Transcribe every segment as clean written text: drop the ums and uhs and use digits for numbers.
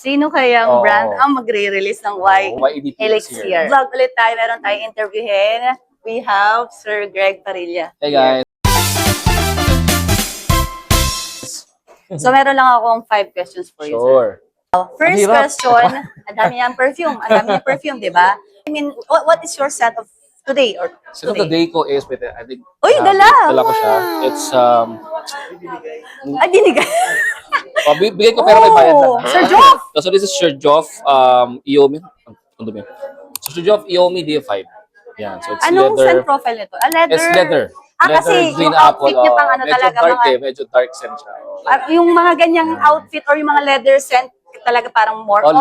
Sino kayang brand Oo. ang magre-release ng YEDP Elixir? Vlog ulit tayo, meron tayong interviewin. We have Sir Greg Parilla. Hey guys. So meron lang akong 5 questions for you, sir. Sure. First Ang hirap. question, ang dami niyang perfume. Ang dami niyang perfume, di ba? I mean, what is your set of today or So today? today ko is with I think Uy, dala! dala ko siya. It's Ah, dinigay. bigay ko pero may bayad lang. Oh, Sir Joff! So this is Sir Joff Iomi. Ang dumi. So Sir Joff Iomi DF5. Yan. So it's Anong leather. scent profile nito? Ah, leather? It's leather. Ah, Leather, kasi green yung outfit apple, niya pang ano medyo talaga, dark mga, medyo dark scent siya. yung mga ganyang outfit or yung mga leather scent, talaga parang more all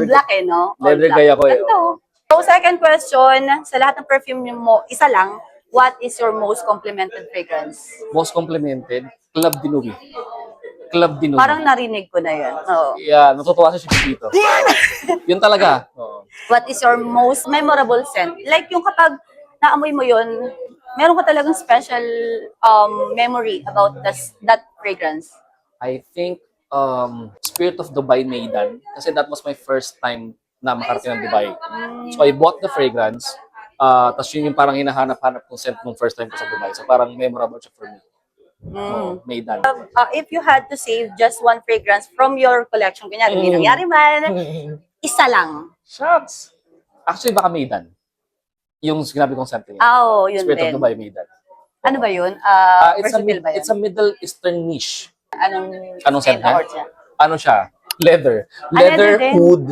black no? All Leather black. gaya ko Ganda, oh. So, second question, sa lahat ng perfume mo, isa lang, what is your most complimented fragrance? Most complimented, Club Dinubi. Club Dinubi. Parang narinig ko na yun. Oo. Yeah, natutuwa siya dito. Yun talaga. Oo. What is your most memorable scent? Like yung kapag naamoy mo yun, meron ka talagang special memory about that fragrance. I think Spirit of Dubai Maidan kasi that was my first time na makarating ng Dubai. So I bought the fragrance, tapos yun yung parang hinahanap-hanap kong scent nung first time ko sa Dubai. So parang memorable siya for me. Maidan. If you had to save just one fragrance from your collection, kunyari, hindi nangyari man, isa lang. Shots! Actually, baka Maidan. Yung sinabi kong scent niya. Oo, yun Spirit din. of Dubai Maidan. Ano ba yun? Versatile ba yun? It's a Middle Eastern niche. Anong scent niya? or siya? Ano siya? Leather. leather Leather, din. wood.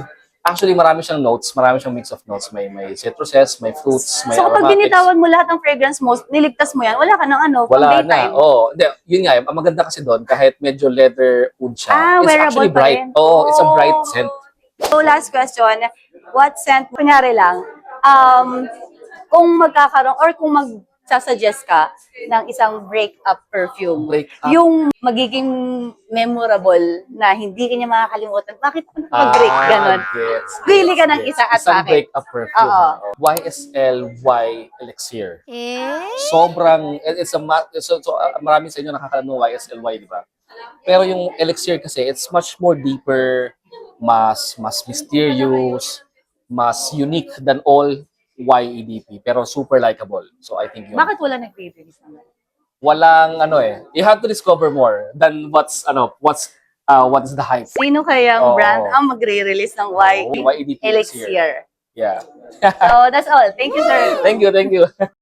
Actually, marami siyang notes. Marami siyang mix of notes. May citruses, may fruits, may So kapag aromatics. binitawan mo lahat ng fragrance mo, niligtas mo yan, wala ka ng ano, pang Wala daytime. na. Oh, hindi, yun nga, ang maganda kasi doon, kahit medyo leather wood siya, it's wearable actually pa bright. rin. Oh, it's a bright scent. So last question, what scent, kunyari lang, kung magkakaroon or kung magsasuggest ka ng isang breakup perfume, Breakup. yung magiging memorable na hindi ka niya makakalimutan, bakit mag-break ganon? Gets. Pili ka ng isa at Isang bakit? breakup perfume. Oo. YSL Y Elixir. Sobrang, marami sa inyo nakakalam ng YSL Y, di ba? Pero yung Elixir kasi, it's much more deeper, mas mysterious, mas unique than all YEDP, pero super likable. So I think yun. Bakit wala nag-release naman? Walang you have to discover more than what's the hype. Sino kayang Oo. brand ang magre-release ng YEDP Elixir? Yeah. So that's all. Thank you, sir. Thank you.